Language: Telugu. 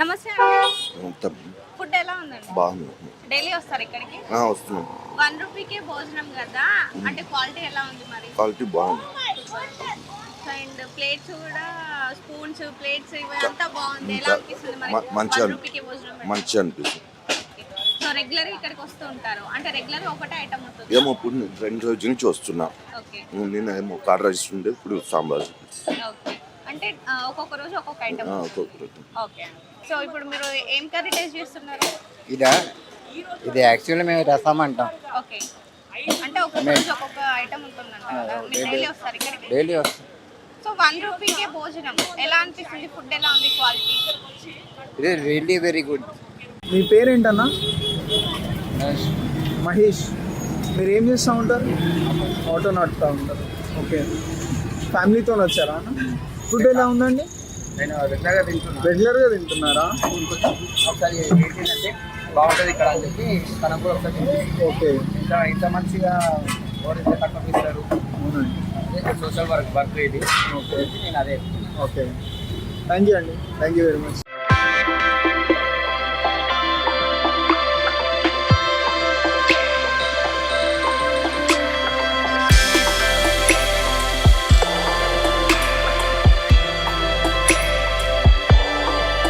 నమస్తే అండి. మొత్తం ఫుడ్ ఎలా ఉందండి? బాగుంది. డైలీ వస్తారు ఇక్కడికి? వస్తున్నాం. 1 రూపీకే భోజనం కదా, అంటే క్వాలిటీ ఎలా ఉంది మరి? క్వాలిటీ బాగుంది. అండ్ ప్లేట్స్ కూడా, స్పూన్స్, ప్లేట్స్ ఇవంతా బాగుంది. ఎలా అనిపిస్తుంది మరి? మంచిగా 1 రూపీకే భోజనం పెడితే? మంచిగా అనిపిస్తుంది. సో రెగ్యులర్ ఇక్కడికి వస్తూ ఉంటారు అంటే రెగ్యులర్ ఒకటే ఐటమ్ ఉంటుంది? ఏమో ఇప్పుడు 2 రోజుల నుంచి వస్తున్నా. ఓకే నేను ఏమో కర్డ్ రైస్ ఉండే, ఇప్పుడు సాంబార్. ఓకే అంటే ఒక్కొక్క రోజు ఒక్కొక్క ఐటమ్. ఒక్కొక్క రోజు. ఓకే. సో ఇప్పుడు మీరు ఏం కర్రీ టేస్ట్ చేస్తున్నారు? ఇది యాక్చువల్లీ మేము రసం అంటాం. ఓకే. అంటే ఒక్కొక్క రోజు ఒక్కొక్క ఐటమ్ ఉంటుందంట కదా, మీరు డైలీ వస్తారు ఇక్కడికి? డైలీ వస్తాం. సో 1 రూపీకే భోజనం ఎలా అనిపిస్తుంది? ఫుడ్ ఎలా ఉంది? క్వాలిటీ? ఇది రియల్లీ వెరీ గుడ్. మీ పేరేంటన్నా? మహేష్. మీరు ఏం చేస్తూ ఉంటారు? ఆటో నడుపుతూ ఉంటారు. ఓకే. ఫ్యామిలీతో వచ్చారా అన్న? ఫుడ్ ఎలా ఉందండి? నేను రెగ్యులర్గా తింటున్నాను. రెగ్యులర్గా తింటున్నారా? ఒకసారి ఏంటంటే బాగుంటుంది ఇక్కడ అని చెప్పి తనకు కూడా ఒకసారి. ఓకే. ఇంత మంచిగా ఎవరైతే తక్కువ ఇస్తారు. అవునండి. సోషల్ వర్క్ ఇది. ఓకే. నేను అదే. ఓకే. థ్యాంక్ యూ అండి. Thank you very much.